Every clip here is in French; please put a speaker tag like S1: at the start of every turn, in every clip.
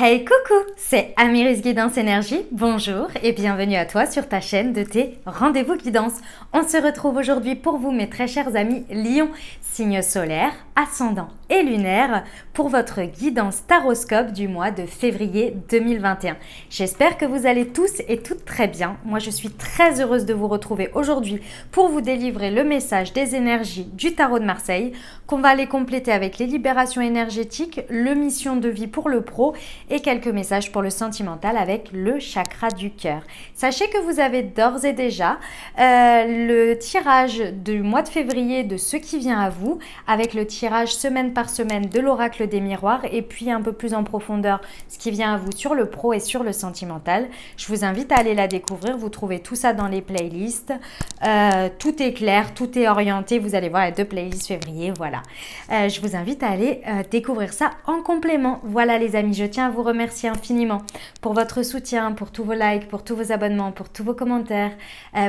S1: Hey coucou, c'est Amiris Guidance Énergie, bonjour et bienvenue à toi sur ta chaîne de tes rendez-vous guidance. On se retrouve aujourd'hui pour vous mes très chers amis Lion, signe solaire, ascendant et lunaire pour votre guidance taroscope du mois de février 2021. J'espère que vous allez tous et toutes très bien. Moi je suis très heureuse de vous retrouver aujourd'hui pour vous délivrer le message des énergies du tarot de Marseille qu'on va aller compléter avec les libérations énergétiques, le mission de vie pour le pro et quelques messages pour le sentimental avec le chakra du cœur. Sachez que vous avez d'ores et déjà le tirage du mois de février de ce qui vient à vous, avec le tirage semaine par semaine de l'oracle des miroirs et puis un peu plus en profondeur ce qui vient à vous sur le pro et sur le sentimental. Je vous invite à aller la découvrir, vous trouvez tout ça dans les playlists. Tout est clair, tout est orienté, vous allez voir les deux playlists février, voilà. Je vous invite à aller découvrir ça en complément. Voilà les amis, je tiens à vous remercier infiniment pour votre soutien, pour tous vos likes, pour tous vos abonnements, pour tous vos commentaires,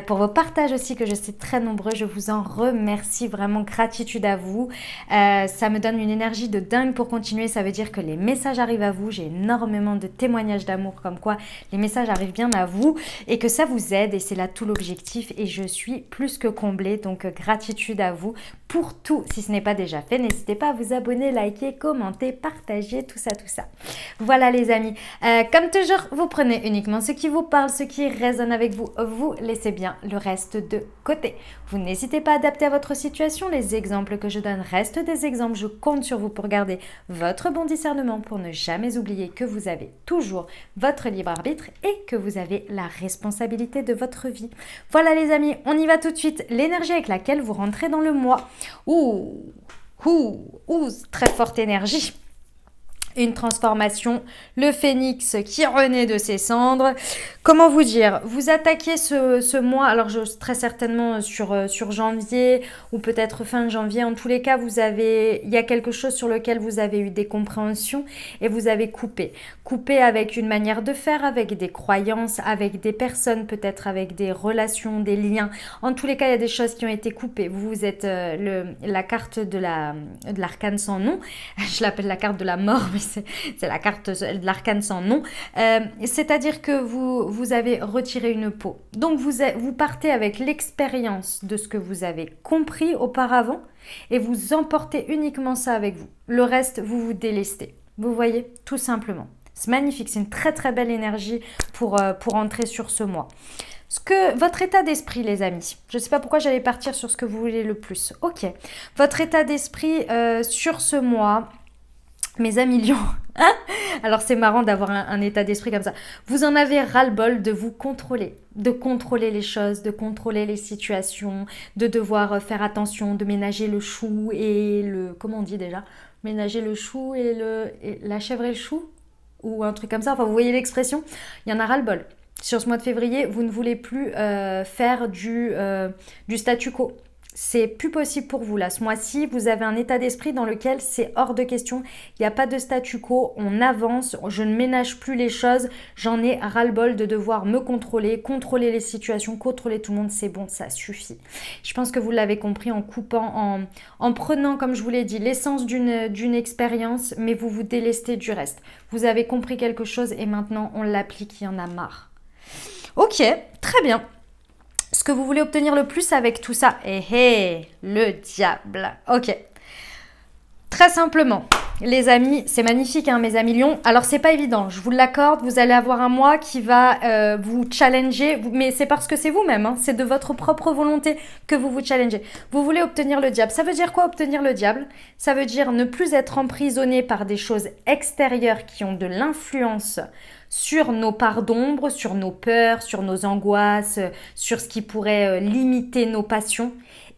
S1: pour vos partages aussi que je sais très nombreux. Je vous en remercie vraiment, gratitude à vous. Ça me donne une énergie de dingue pour continuer. Ça veut dire que les messages arrivent à vous. J'ai énormément de témoignages d'amour comme quoi les messages arrivent bien à vous et que ça vous aide et c'est là tout l'objectif et je suis plus que comblée. Donc gratitude à vous pour tout. Si ce n'est pas déjà fait, n'hésitez pas à vous abonner, liker, commenter, partager, tout ça, tout ça. Voilà les amis, comme toujours, vous prenez uniquement ce qui vous parle, ce qui résonne avec vous, vous laissez bien le reste de côté. Vous n'hésitez pas à adapter à votre situation, les exemples que je donne restent des exemples, je compte sur vous pour garder votre bon discernement, pour ne jamais oublier que vous avez toujours votre libre arbitre et que vous avez la responsabilité de votre vie. Voilà les amis, on y va tout de suite, l'énergie avec laquelle vous rentrez dans le mois. Très forte énergie. Une transformation, le phénix qui renaît de ses cendres. Comment vous dire? Vous attaquez ce mois, alors très certainement sur janvier ou peut-être fin janvier. En tous les cas, il y a quelque chose sur lequel vous avez eu des compréhensions et vous avez coupé. Coupé avec une manière de faire, avec des croyances, avec des personnes, peut-être avec des relations, des liens. En tous les cas, il y a des choses qui ont été coupées. Vous êtes la carte de l'arcane sans nom. Je l'appelle la carte de la mort, mais c'est la carte de l'arcane sans nom. C'est-à-dire que vous avez retiré une peau. Donc vous partez avec l'expérience de ce que vous avez compris auparavant et vous emportez uniquement ça avec vous. Le reste, vous vous délestez. Vous voyez, tout simplement. C'est magnifique, c'est une très très belle énergie pour entrer sur ce mois. Votre état d'esprit, les amis, je ne sais pas pourquoi j'allais partir sur ce que vous voulez le plus. Ok, votre état d'esprit sur ce mois, mes amis lions, alors c'est marrant d'avoir un état d'esprit comme ça. Vous en avez ras-le-bol de vous contrôler, de contrôler les choses, de contrôler les situations, de devoir faire attention, de ménager le chou et le... Comment on dit déjà? Ménager le chou et la chèvre et le chou? Ou un truc comme ça, enfin vous voyez l'expression? Il y en a ras-le-bol. Sur ce mois de février, vous ne voulez plus faire du statu quo. C'est plus possible pour vous là. Ce mois-ci, vous avez un état d'esprit dans lequel c'est hors de question. Il n'y a pas de statu quo, on avance, je ne ménage plus les choses. J'en ai ras-le-bol de devoir me contrôler, contrôler les situations, contrôler tout le monde. C'est bon, ça suffit. Je pense que vous l'avez compris en coupant, en prenant, comme je vous l'ai dit, l'essence d'une expérience, mais vous vous délestez du reste. Vous avez compris quelque chose et maintenant on l'applique, il y en a marre. Ok, très bien. Ce que vous voulez obtenir le plus avec tout ça, le diable. Ok, très simplement, les amis, c'est magnifique, hein, mes amis lions. Alors, c'est pas évident, je vous l'accorde, vous allez avoir un mois qui va vous challenger, mais c'est parce que c'est vous-même, hein, c'est de votre propre volonté que vous vous challengez. Vous voulez obtenir le diable. Ça veut dire quoi, obtenir le diable? Ça veut dire ne plus être emprisonné par des choses extérieures qui ont de l'influence sur nos parts d'ombre, sur nos peurs, sur nos angoisses, sur ce qui pourrait limiter nos passions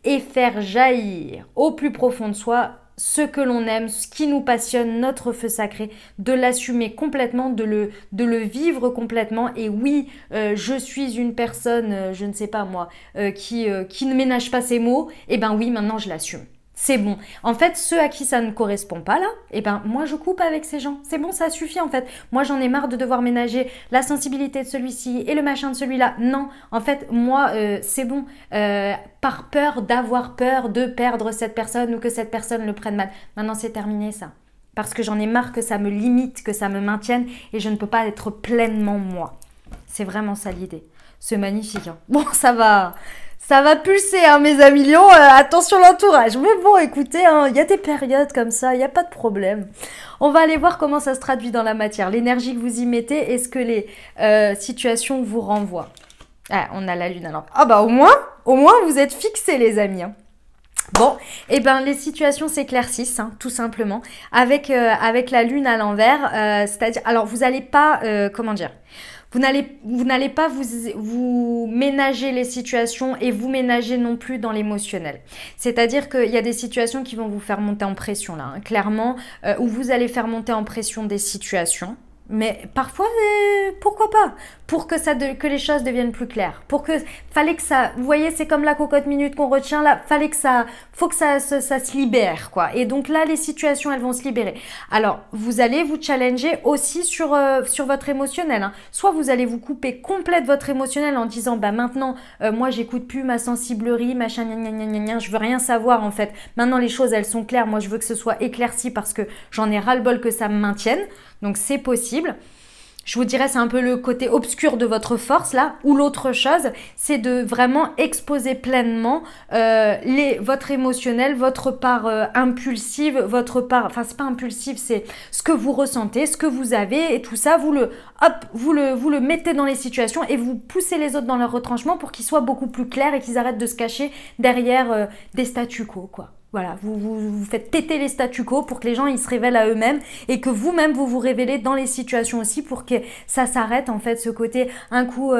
S1: et faire jaillir au plus profond de soi ce que l'on aime, ce qui nous passionne, notre feu sacré, de l'assumer complètement, de le vivre complètement. Et oui, je suis une personne, je ne sais pas moi, qui ne ménage pas ses mots, et ben oui, maintenant je l'assume. C'est bon. En fait, ceux à qui ça ne correspond pas là, eh ben moi je coupe avec ces gens. C'est bon, ça suffit en fait. Moi j'en ai marre de devoir ménager la sensibilité de celui-ci et le machin de celui-là. Non, en fait, moi c'est bon. Par peur d'avoir peur de perdre cette personne ou que cette personne le prenne mal. Maintenant c'est terminé ça. Parce que j'en ai marre que ça me limite, que ça me maintienne et je ne peux pas être pleinement moi. C'est vraiment ça l'idée. C'est magnifique. Hein. Bon, ça va pulser, hein, mes amis lions. Attention l'entourage. Mais bon, écoutez, hein, y a des périodes comme ça, il n'y a pas de problème. On va aller voir comment ça se traduit dans la matière. L'énergie que vous y mettez et ce que les situations vous renvoient. Ah, on a la lune alors. Ah bah au moins vous êtes fixés les amis. Hein. Bon, et ben les situations s'éclaircissent, hein, tout simplement, avec la lune à l'envers. C'est-à-dire, alors vous n'allez pas, comment dire, vous n'allez pas vous ménager les situations et vous ménager non plus dans l'émotionnel. C'est-à-dire qu'il y a des situations qui vont vous faire monter en pression là, hein, clairement, où vous allez faire monter en pression des situations. Mais parfois, pourquoi pas? Pour que les choses deviennent plus claires. Fallait que ça, vous voyez, c'est comme la cocotte minute qu'on retient là. Faut que ça se libère, quoi. Et donc là, les situations, elles vont se libérer. Alors, vous allez vous challenger aussi sur votre émotionnel. Hein. Soit vous allez vous couper complet de votre émotionnel en disant, bah maintenant, moi, j'écoute plus ma sensiblerie, machin, gna, gna, gna, gna, gna, je veux rien savoir en fait. Maintenant, les choses, elles sont claires. Moi, je veux que ce soit éclairci parce que j'en ai ras-le-bol que ça me maintienne. Donc c'est possible. Je vous dirais, c'est un peu le côté obscur de votre force là. Ou l'autre chose, c'est de vraiment exposer pleinement votre émotionnel, votre part impulsive, votre part, enfin c'est pas impulsive, c'est ce que vous ressentez, ce que vous avez et tout ça. Vous le mettez dans les situations et vous poussez les autres dans leur retranchement pour qu'ils soient beaucoup plus clairs et qu'ils arrêtent de se cacher derrière des statu quo, quoi. Voilà, vous faites péter les statu quo pour que les gens ils se révèlent à eux-mêmes et que vous-même vous révélez dans les situations aussi pour que ça s'arrête en fait ce côté un coup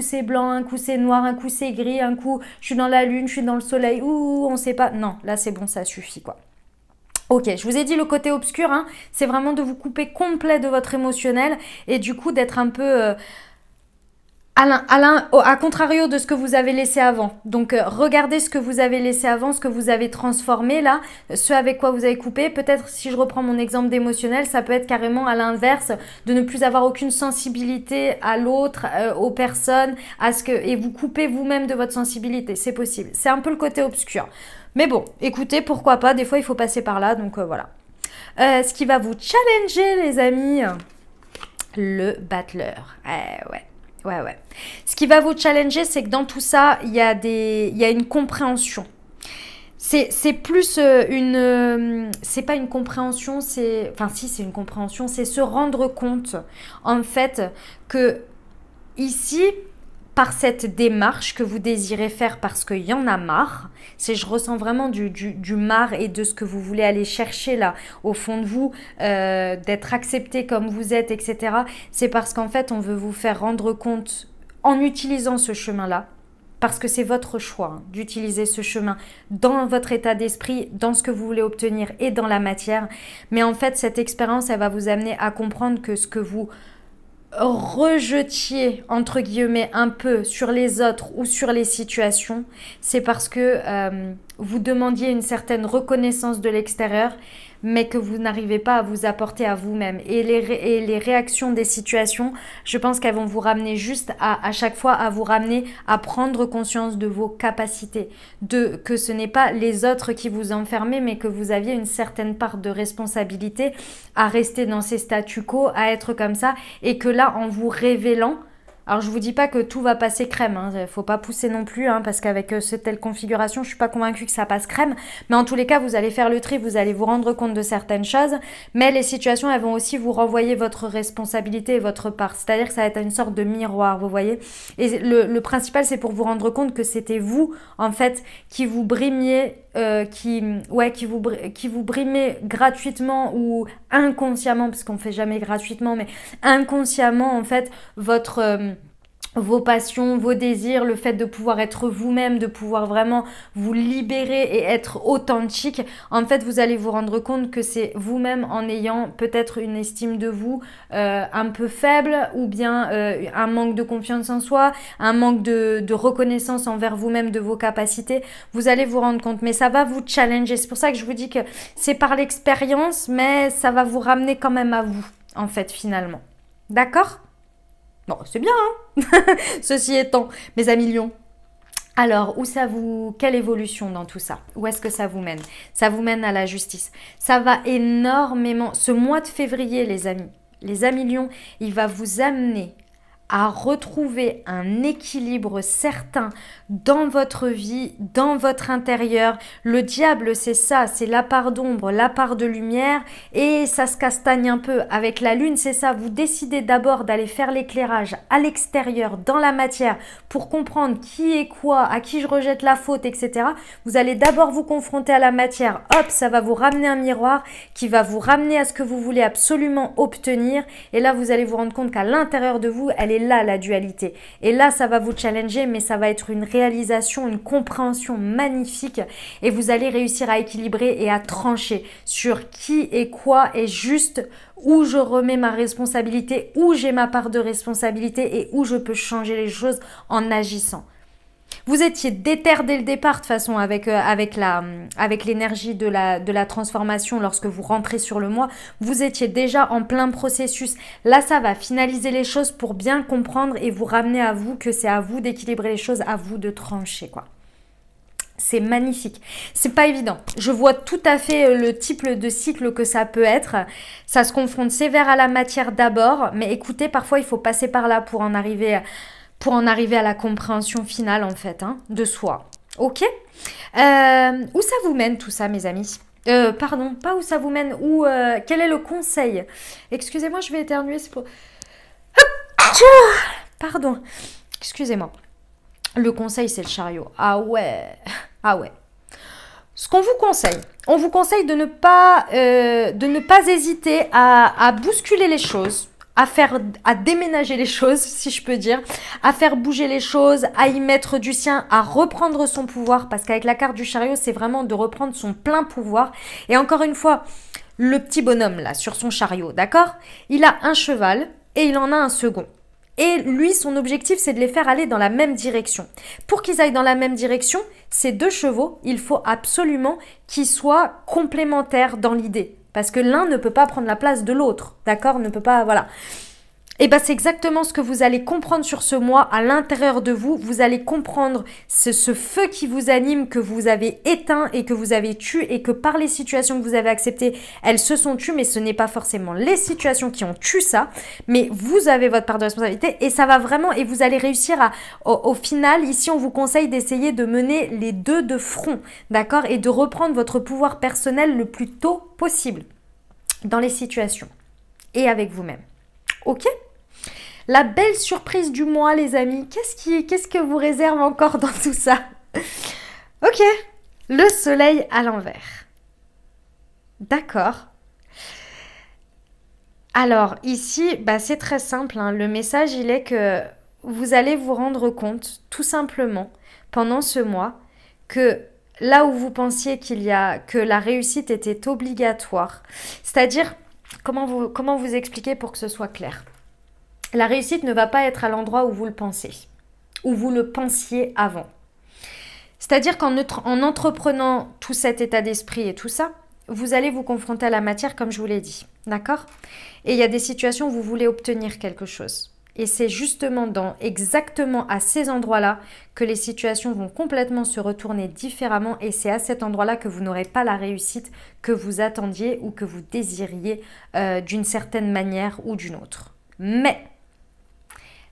S1: c'est blanc, un coup c'est noir, un coup c'est gris, un coup je suis dans la lune, je suis dans le soleil, ouh on sait pas. Non, là c'est bon, ça suffit quoi. Ok, je vous ai dit le côté obscur, hein, c'est vraiment de vous couper complet de votre émotionnel et du coup d'être un peu... à contrario de ce que vous avez laissé avant. Donc, regardez ce que vous avez laissé avant, ce que vous avez transformé là, ce avec quoi vous avez coupé. Peut-être, si je reprends mon exemple d'émotionnel, ça peut être carrément à l'inverse, de ne plus avoir aucune sensibilité à l'autre, aux personnes, et vous coupez vous-même de votre sensibilité. C'est possible. C'est un peu le côté obscur. Mais bon, écoutez, pourquoi pas, des fois il faut passer par là, donc voilà. Ce qui va vous challenger, les amis, le battleur. Ouais. Ouais. Ce qui va vous challenger, c'est que dans tout ça, il y a une compréhension. C'est plus c'est pas une compréhension, enfin si c'est une compréhension, c'est se rendre compte en fait que ici, par cette démarche que vous désirez faire parce qu'il y en a marre, je ressens vraiment du marre et de ce que vous voulez aller chercher là au fond de vous, d'être accepté comme vous êtes, etc. C'est parce qu'en fait on veut vous faire rendre compte en utilisant ce chemin-là, parce que c'est votre choix hein, d'utiliser ce chemin dans votre état d'esprit, dans ce que vous voulez obtenir et dans la matière. Mais en fait cette expérience elle va vous amener à comprendre que ce que vous rejetiez entre guillemets un peu sur les autres ou sur les situations, c'est parce que vous demandiez une certaine reconnaissance de l'extérieur mais que vous n'arrivez pas à vous apporter à vous-même. Et les réactions des situations, je pense qu'elles vont vous ramener juste à chaque fois à vous ramener à prendre conscience de vos capacités, que ce n'est pas les autres qui vous enfermaient, mais que vous aviez une certaine part de responsabilité à rester dans ces statu quo, à être comme ça, et que là, en vous révélant, alors je vous dis pas que tout va passer crème, hein. Faut pas pousser non plus, hein, parce qu'avec cette telle configuration, je suis pas convaincue que ça passe crème. Mais en tous les cas, vous allez faire le tri, vous allez vous rendre compte de certaines choses. Mais les situations, elles vont aussi vous renvoyer votre responsabilité et votre part. C'est-à-dire que ça va être une sorte de miroir, vous voyez. Et le principal, c'est pour vous rendre compte que c'était vous, en fait, qui vous brimiez, qui vous brimez gratuitement ou inconsciemment, parce qu'on fait jamais gratuitement, mais inconsciemment, en fait, vos passions, vos désirs, le fait de pouvoir être vous-même, de pouvoir vraiment vous libérer et être authentique, en fait vous allez vous rendre compte que c'est vous-même en ayant peut-être une estime de vous un peu faible ou bien un manque de confiance en soi, un manque de reconnaissance envers vous-même de vos capacités, vous allez vous rendre compte, mais ça va vous challenger. C'est pour ça que je vous dis que c'est par l'expérience, mais ça va vous ramener quand même à vous, en fait, finalement. D'accord ? Bon, c'est bien, hein. Ceci étant, mes amis lions. Alors, quelle évolution dans tout ça? Où est-ce que ça vous mène? Ça vous mène à la justice. Ça va énormément, ce mois de février, les amis lions, il va vous amener à retrouver un équilibre certain dans votre vie, dans votre intérieur. Le diable, c'est ça, c'est la part d'ombre, la part de lumière, et ça se castagne un peu. Avec la lune, c'est ça, vous décidez d'abord d'aller faire l'éclairage à l'extérieur, dans la matière, pour comprendre qui est quoi, à qui je rejette la faute, etc. Vous allez d'abord vous confronter à la matière, hop, ça va vous ramener un miroir qui va vous ramener à ce que vous voulez absolument obtenir, et là, vous allez vous rendre compte qu'à l'intérieur de vous, elle est là, la dualité. Et là, ça va vous challenger, mais ça va être une réalisation, une compréhension magnifique, et vous allez réussir à équilibrer et à trancher sur qui et quoi est juste, où je remets ma responsabilité, où j'ai ma part de responsabilité et où je peux changer les choses en agissant. Vous étiez déter dès le départ, de toute façon, avec l'énergie de la transformation lorsque vous rentrez sur le mois. Vous étiez déjà en plein processus. Là, ça va finaliser les choses pour bien comprendre et vous ramener à vous que c'est à vous d'équilibrer les choses, à vous de trancher, quoi. C'est magnifique. C'est pas évident. Je vois tout à fait le type de cycle que ça peut être. Ça se confronte sévère à la matière d'abord, mais écoutez, parfois il faut passer par là pour en arriver à la compréhension finale, en fait, hein, de soi. Ok? Où ça vous mène tout ça, mes amis? Pardon, pas où ça vous mène, quel est le conseil? Excusez-moi, je vais éternuer, c'est pour... Pardon, excusez-moi. Le conseil, c'est le chariot. Ah ouais, ah ouais. Ce qu'on vous conseille, on vous conseille de ne pas hésiter à bousculer les choses, à déménager les choses, si je peux dire, à faire bouger les choses, à y mettre du sien, à reprendre son pouvoir, parce qu'avec la carte du chariot, c'est vraiment de reprendre son plein pouvoir. Et encore une fois, le petit bonhomme là, sur son chariot, d'accord? Il a un cheval et il en a un second. Et lui, son objectif, c'est de les faire aller dans la même direction. Pour qu'ils aillent dans la même direction, ces deux chevaux, il faut absolument qu'ils soient complémentaires dans l'idée. Parce que l'un ne peut pas prendre la place de l'autre, d'accord? Ne peut pas, voilà. Et bien, c'est exactement ce que vous allez comprendre sur ce mois à l'intérieur de vous. Vous allez comprendre ce feu qui vous anime, que vous avez éteint et que vous avez tué, et que par les situations que vous avez acceptées, elles se sont tues, mais ce n'est pas forcément les situations qui ont tué ça, mais vous avez votre part de responsabilité, et ça va vraiment, et vous allez réussir au final, ici on vous conseille d'essayer de mener les deux de front, d'accord? Et de reprendre votre pouvoir personnel le plus tôt possible dans les situations et avec vous-même. Ok? La belle surprise du mois, les amis. Qu'est-ce que vous réserve encore dans tout ça? Ok. Le soleil à l'envers. D'accord. Alors, ici, bah, c'est très simple, hein. Le message, il est que vous allez vous rendre compte, tout simplement, pendant ce mois, que là où vous pensiez que la réussite était obligatoire, c'est-à-dire, comment vous expliquer pour que ce soit clair? La réussite ne va pas être à l'endroit où vous le pensez, où vous le pensiez avant. C'est-à-dire qu'en entreprenant tout cet état d'esprit et tout ça, vous allez vous confronter à la matière comme je vous l'ai dit, d'accord? Et il y a des situations où vous voulez obtenir quelque chose. Et c'est justement exactement à ces endroits-là que les situations vont complètement se retourner différemment, et c'est à cet endroit-là que vous n'aurez pas la réussite que vous attendiez ou que vous désiriez d'une certaine manière ou d'une autre. Mais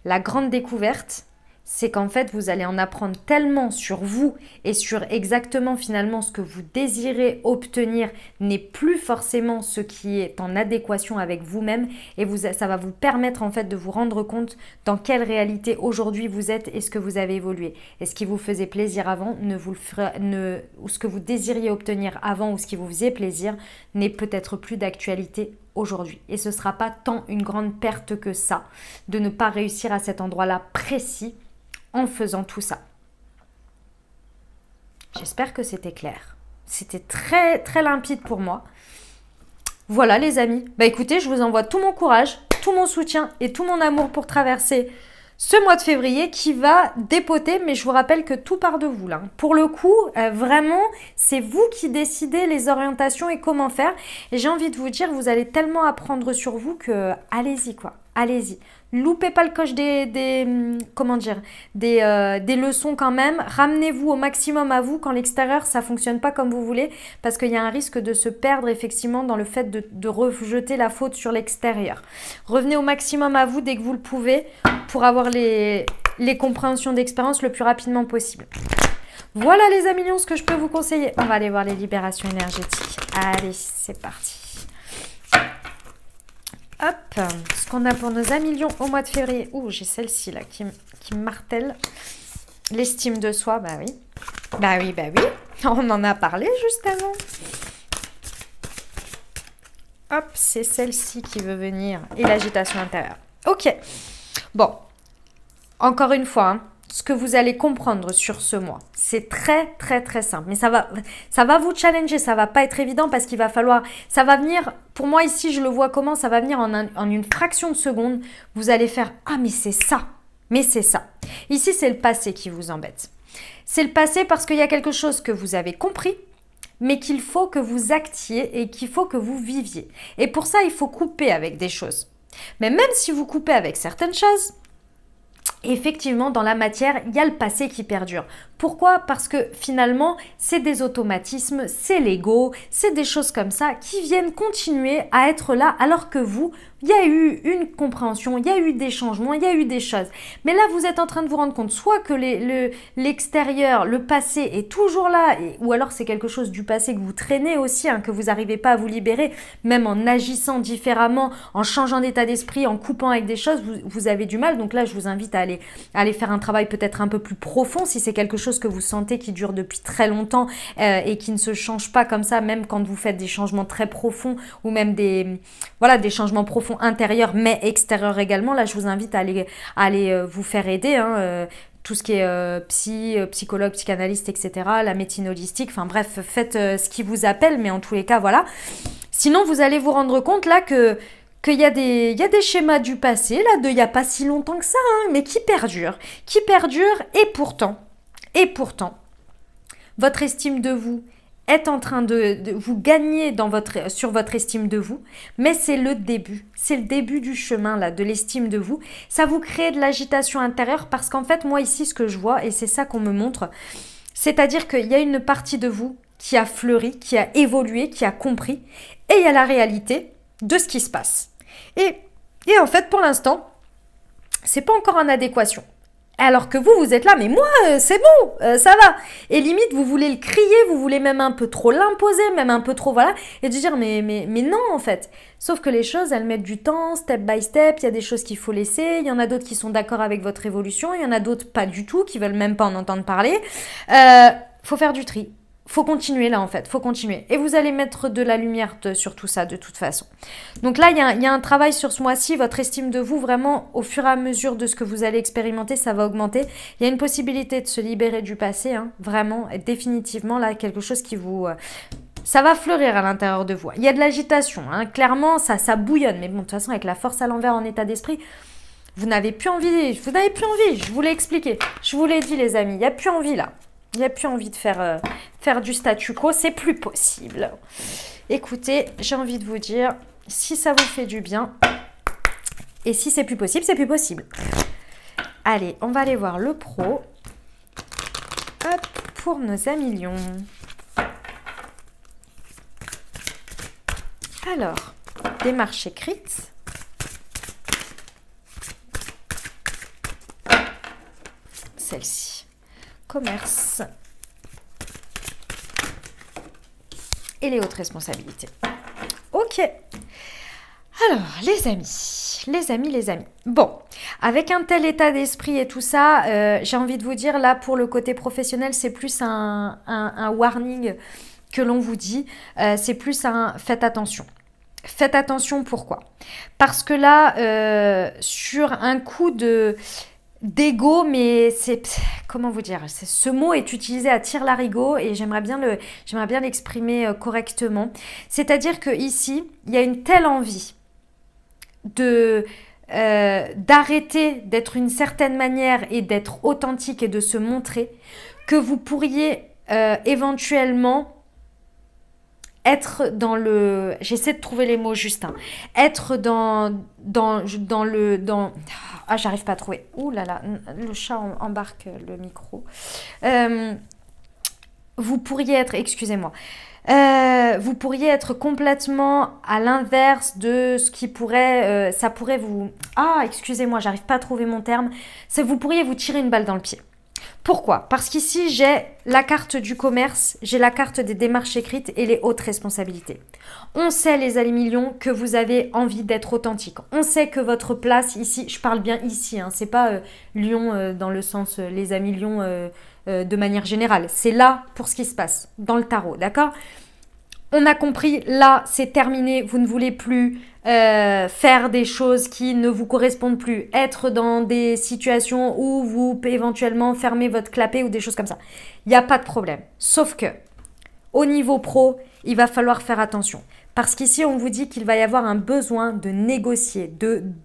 S1: la grande découverte, c'est qu'en fait, vous allez en apprendre tellement sur vous et sur exactement finalement ce que vous désirez obtenir n'est plus forcément ce qui est en adéquation avec vous-même, et ça va vous permettre en fait de vous rendre compte dans quelle réalité aujourd'hui vous êtes et ce que vous avez évolué. Et ce qui vous faisait plaisir avant, ou ce que vous désiriez obtenir avant ou ce qui vous faisait plaisir n'est peut-être plus d'actualité aujourd'hui. Et ce ne sera pas tant une grande perte que ça de ne pas réussir à cet endroit-là précis en faisant tout ça. J'espère que c'était clair. C'était très très limpide pour moi. Voilà les amis. Bah écoutez, je vous envoie tout mon courage, tout mon soutien et tout mon amour pour traverser ce mois de février qui va dépoter, mais je vous rappelle que tout part de vous là. Pour le coup, vraiment, c'est vous qui décidez les orientations et comment faire. Et j'ai envie de vous dire, vous allez tellement apprendre sur vous que allez-y quoi. allez-y. Loupez pas le coche comment dire, des leçons quand même. Ramenez-vous au maximum à vous quand l'extérieur, ça fonctionne pas comme vous voulez parce qu'il y a un risque de se perdre effectivement dans le fait de rejeter la faute sur l'extérieur. Revenez au maximum à vous dès que vous le pouvez pour avoir les compréhensions d'expérience le plus rapidement possible. Voilà les amis lions, ce que je peux vous conseiller. On va aller voir les libérations énergétiques. Allez, c'est parti. Hop, ce qu'on a pour nos amis lions au mois de février. Ouh, j'ai celle-ci là qui me martèle. L'estime de soi, bah oui. Bah oui, bah oui. On en a parlé juste avant. Hop, c'est celle-ci qui veut venir. Et l'agitation intérieure. Ok. Bon, encore une fois, hein, ce que vous allez comprendre sur ce mois, c'est très, très, très simple. Mais ça va vous challenger, ça va pas être évident parce qu'il va falloir... Ça va venir, pour moi ici, je le vois comment, ça va venir en une fraction de seconde. Vous allez faire « Ah, mais c'est ça !» Mais c'est ça. Ici, c'est le passé qui vous embête. C'est le passé parce qu'il y a quelque chose que vous avez compris, mais qu'il faut que vous actiez et qu'il faut que vous viviez. Et pour ça, il faut couper avec des choses. Mais même si vous coupez avec certaines choses, effectivement, dans la matière, il y a le passé qui perdure. Pourquoi? Parce que finalement, c'est des automatismes, c'est l'ego, c'est des choses comme ça qui viennent continuer à être là alors que vous, il y a eu une compréhension, il y a eu des changements, il y a eu des choses. Mais là, vous êtes en train de vous rendre compte soit que l'extérieur, le passé est toujours là, ou alors c'est quelque chose du passé que vous traînez aussi, hein, que vous n'arrivez pas à vous libérer, même en agissant différemment, en changeant d'état d'esprit, en coupant avec des choses, vous avez du mal. Donc là, je vous invite à aller faire un travail peut-être un peu plus profond si c'est quelque chose que vous sentez qui dure depuis très longtemps et qui ne se change pas comme ça, même quand vous faites des changements très profonds ou même des changements profonds intérieurs mais extérieurs également. Là, je vous invite à aller vous faire aider, hein, tout ce qui est psychologue, psychanalyste, etc., la médecine holistique, enfin bref, faites ce qui vous appelle, mais en tous les cas, voilà. Sinon, vous allez vous rendre compte là qu'il y a des schémas du passé, là, il n'y a pas si longtemps que ça, hein, mais qui perdurent, et pourtant, votre estime de vous est en train de vous gagner sur votre estime de vous, mais c'est le début du chemin là, de l'estime de vous. Ça vous crée de l'agitation intérieure parce qu'en fait, moi ici, ce que je vois, et c'est ça qu'on me montre, c'est-à-dire qu'il y a une partie de vous qui a fleuri, qui a évolué, qui a compris, et il y a la réalité de ce qui se passe. Et en fait, pour l'instant, c'est pas encore en adéquation. Alors que vous êtes là, mais moi, c'est bon, ça va. Et limite, vous voulez le crier, vous voulez même un peu trop l'imposer, même un peu trop, voilà, et de dire, mais non, en fait. Sauf que les choses, elles mettent du temps, step by step, il y a des choses qu'il faut laisser, il y en a d'autres qui sont d'accord avec votre évolution, il y en a d'autres pas du tout, qui veulent même pas en entendre parler. Faut faire du tri. Faut continuer là en fait, faut continuer. Et vous allez mettre de la lumière sur tout ça de toute façon. Donc là, il y a un travail sur ce mois-ci, votre estime de vous, vraiment, au fur et à mesure de ce que vous allez expérimenter, ça va augmenter. Il y a une possibilité de se libérer du passé, hein, vraiment, et définitivement, là, quelque chose qui vous... ça va fleurir à l'intérieur de vous. Il y a de l'agitation, hein, clairement, ça bouillonne. Mais bon, de toute façon, avec la force à l'envers en état d'esprit, vous n'avez plus envie, je vous l'ai expliqué. Je vous l'ai dit les amis, il n'y a plus envie là. Il n'y a plus envie de faire du statu quo, c'est plus possible. Écoutez, j'ai envie de vous dire, si ça vous fait du bien, et si c'est plus possible, c'est plus possible. Allez, on va aller voir le pro. Hop, pour nos amis lions. Alors, démarche écrite. Celle-ci. Commerce et les hautes responsabilités. Ok. Alors, les amis. Bon, avec un tel état d'esprit et tout ça, j'ai envie de vous dire, là, pour le côté professionnel, c'est plus un warning que l'on vous dit. C'est plus un faites attention. Faites attention, pourquoi? Parce que là, sur un coup d'ego, mais c'est, comment vous dire, ce mot est utilisé à tire-larigot et j'aimerais bien l'exprimer correctement. C'est-à-dire que ici, il y a une telle envie d'arrêter d'être une certaine manière et d'être authentique et de se montrer que vous pourriez éventuellement être dans le... J'essaie de trouver les mots juste. Hein. Être Ah, j'arrive pas à trouver. Ouh là là, le chat embarque le micro. Vous pourriez être... Excusez-moi. Vous pourriez être complètement à l'inverse de ce qui pourrait... ça pourrait vous... Ah, excusez-moi, j'arrive pas à trouver mon terme. Vous pourriez vous tirer une balle dans le pied. Pourquoi? Parce qu'ici, j'ai la carte du commerce, j'ai la carte des démarches écrites et les hautes responsabilités. On sait, les amis millions, que vous avez envie d'être authentique. On sait que votre place ici, je parle bien ici, hein, c'est pas Lion dans le sens les amis lions de manière générale. C'est là pour ce qui se passe dans le tarot, d'accord? On a compris, là, c'est terminé. Vous ne voulez plus faire des choses qui ne vous correspondent plus. Être dans des situations où vous éventuellement fermez votre clapet ou des choses comme ça. Il n'y a pas de problème. Sauf que, au niveau pro, il va falloir faire attention. Parce qu'ici, on vous dit qu'il va y avoir un besoin de négocier,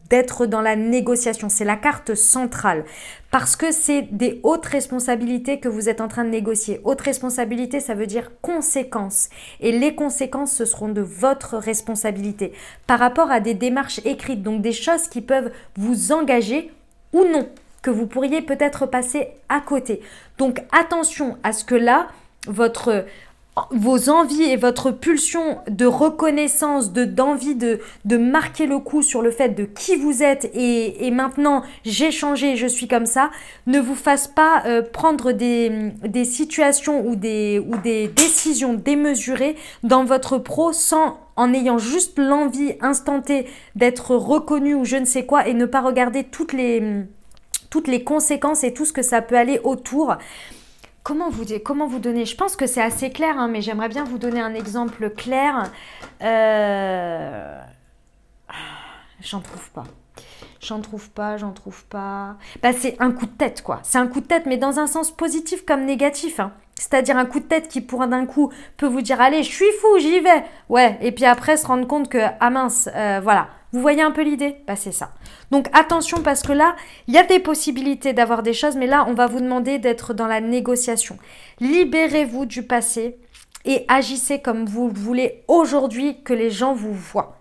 S1: d'être dans la négociation. C'est la carte centrale. Parce que c'est des hautes responsabilités que vous êtes en train de négocier. Haute responsabilité, ça veut dire conséquences. Et les conséquences, ce seront de votre responsabilité. Par rapport à des démarches écrites, donc des choses qui peuvent vous engager ou non, que vous pourriez peut-être passer à côté. Donc attention à ce que là, vos envies et votre pulsion de reconnaissance, d'envie de marquer le coup sur le fait de qui vous êtes et maintenant j'ai changé, je suis comme ça, ne vous fasse pas prendre des situations ou des décisions démesurées dans votre pro en ayant juste l'envie instantanée d'être reconnu ou je ne sais quoi et ne pas regarder toutes les conséquences et tout ce que ça peut aller autour. Comment vous donner? Je pense que c'est assez clair, hein, mais j'aimerais bien vous donner un exemple clair. J'en trouve pas. J'en trouve pas. Bah, c'est un coup de tête, quoi. C'est un coup de tête, mais dans un sens positif comme négatif. Hein. C'est-à-dire un coup de tête qui, pour d'un coup, peut vous dire « Allez, je suis fou, j'y vais !» Ouais, et puis après, se rendre compte que « Ah mince, voilà. » Vous voyez un peu l'idée? Bah, c'est ça. Donc, attention, parce que là, il y a des possibilités d'avoir des choses, mais là, on va vous demander d'être dans la négociation. Libérez-vous du passé et agissez comme vous voulez aujourd'hui que les gens vous voient.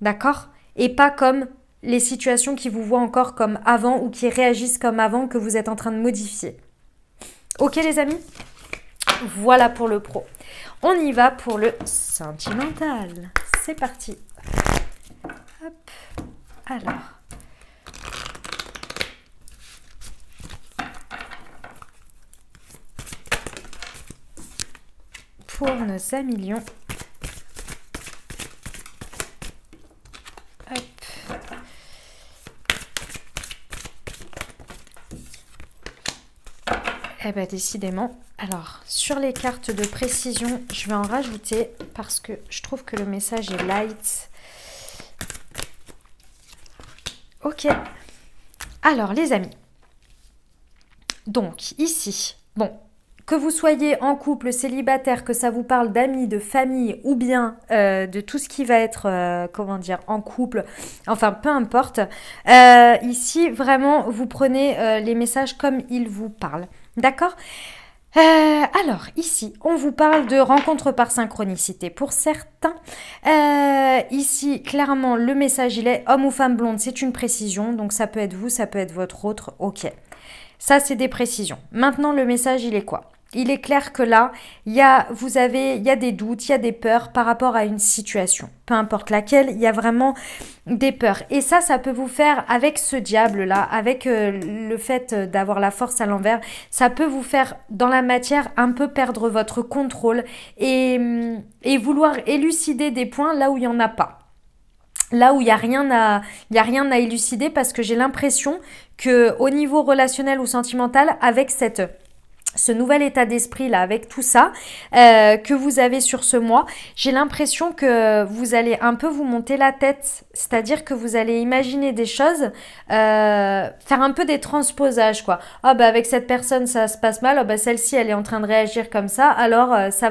S1: D'accord? Et pas comme les situations qui vous voient encore comme avant ou qui réagissent comme avant que vous êtes en train de modifier. Ok, les amis? Voilà pour le pro. On y va pour le sentimental. C'est parti. Hop. Alors. Pour nos amis lions. Hop. Eh bien, décidément. Alors, sur les cartes de précision, je vais en rajouter parce que je trouve que le message est light. Ok. Alors, les amis. Donc, ici, bon, que vous soyez en couple, célibataire, que ça vous parle d'amis, de famille ou bien de tout ce qui va être, comment dire, en couple, enfin, peu importe. Ici, vraiment, vous prenez les messages comme ils vous parlent. D'accord? Alors, ici, on vous parle de rencontre par synchronicité. Pour certains, ici, clairement, le message, il est homme ou femme blonde, c'est une précision. Donc, ça peut être vous, ça peut être votre autre. Ok. Ça, c'est des précisions. Maintenant, le message, il est quoi? Il est clair que là, il y a des doutes, il y a des peurs par rapport à une situation. Peu importe laquelle, il y a vraiment des peurs. Et ça peut vous faire, avec ce diable-là, avec le fait d'avoir la force à l'envers, ça peut vous faire, dans la matière, un peu perdre votre contrôle et vouloir élucider des points là où il n'y en a pas. Là où il n'y a rien à élucider parce que j'ai l'impression qu'au niveau relationnel ou sentimental, avec ce nouvel état d'esprit là, avec tout ça que vous avez sur ce mois, j'ai l'impression que vous allez un peu vous monter la tête, c'est-à-dire que vous allez imaginer des choses, faire un peu des transposages quoi. Ah bah avec cette personne ça se passe mal, ah bah celle-ci elle est en train de réagir comme ça, alors ça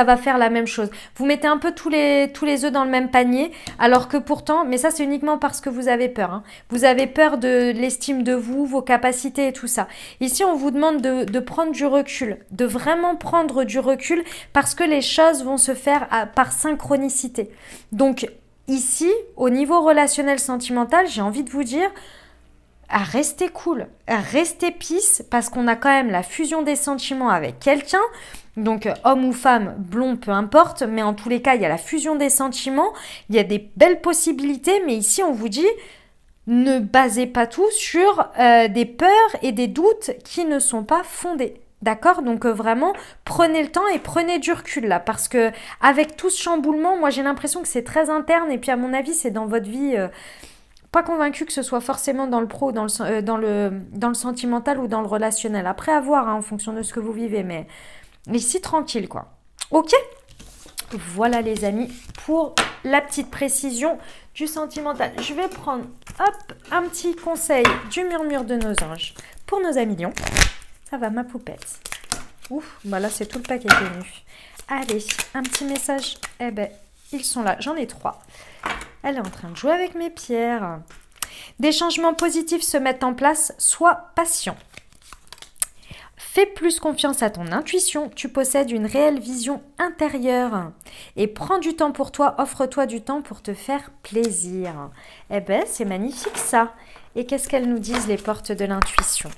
S1: va faire la même chose. Vous mettez un peu tous les œufs dans le même panier, alors que pourtant, mais ça c'est uniquement parce que vous avez peur. Hein. Vous avez peur de l'estime de vous, vos capacités et tout ça. Ici on vous demande de prendre du du recul, de vraiment prendre du recul parce que les choses vont se faire par synchronicité. Donc ici, au niveau relationnel sentimental, j'ai envie de vous dire, à rester cool, à rester peace, parce qu'on a quand même la fusion des sentiments avec quelqu'un, donc homme ou femme, blond, peu importe, mais en tous les cas, il y a la fusion des sentiments, il y a des belles possibilités, mais ici, on vous dit, ne basez pas tout sur des peurs et des doutes qui ne sont pas fondés. D'accord? Donc vraiment, prenez le temps et prenez du recul là, parce que avec tout ce chamboulement, moi j'ai l'impression que c'est très interne, et puis à mon avis, c'est dans votre vie... pas convaincue que ce soit forcément dans le pro, dans le sentimental ou dans le relationnel. Après, à voir hein, en fonction de ce que vous vivez. Mais ici, tranquille, quoi. Ok? Voilà, les amis, pour la petite précision du sentimental. Je vais prendre, hop, un petit conseil du murmure de nos anges pour nos amis lions. Ça va, ma poupette? Ouf, bah là, c'est tout le paquet qui est venu. Allez, un petit message. Eh ben, ils sont là. J'en ai 3. Elle est en train de jouer avec mes pierres. Des changements positifs se mettent en place, sois patient. Fais plus confiance à ton intuition, tu possèdes une réelle vision intérieure. Et prends du temps pour toi, offre-toi du temps pour te faire plaisir. Eh ben, c'est magnifique ça. Et qu'est-ce qu'elles nous disent, les portes de l'intuition?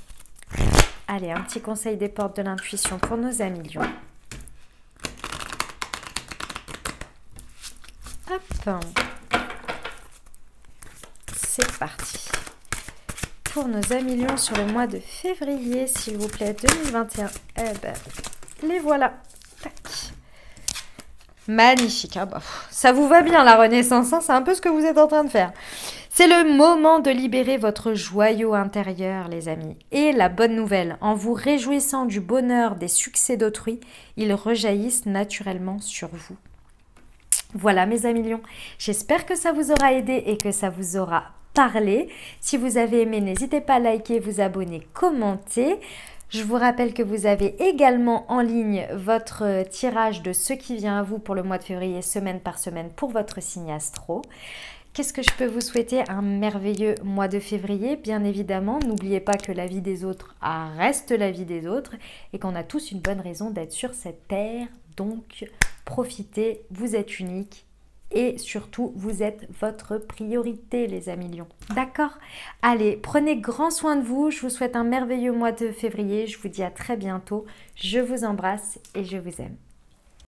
S1: Allez, un petit conseil des portes de l'intuition pour nos amis lions. Hop. C'est parti. Pour nos amis lions sur le mois de février, s'il vous plaît, 2021. Eh ben, les voilà. Tac. Magnifique. Ah bah, ça vous va bien la renaissance, hein, c'est un peu ce que vous êtes en train de faire. C'est le moment de libérer votre joyau intérieur, les amis. Et la bonne nouvelle, en vous réjouissant du bonheur des succès d'autrui, ils rejaillissent naturellement sur vous. Voilà mes amis lions, j'espère que ça vous aura aidé et que ça vous aura parlé. Si vous avez aimé, n'hésitez pas à liker, vous abonner, commenter. Je vous rappelle que vous avez également en ligne votre tirage de ce qui vient à vous pour le mois de février, semaine par semaine, pour votre signe astro. Qu'est-ce que je peux vous souhaiter? Un merveilleux mois de février, bien évidemment. N'oubliez pas que la vie des autres reste la vie des autres et qu'on a tous une bonne raison d'être sur cette terre. Donc, profitez, vous êtes unique et surtout, vous êtes votre priorité, les amis lions. D'accord? Allez, prenez grand soin de vous. Je vous souhaite un merveilleux mois de février. Je vous dis à très bientôt. Je vous embrasse et je vous aime.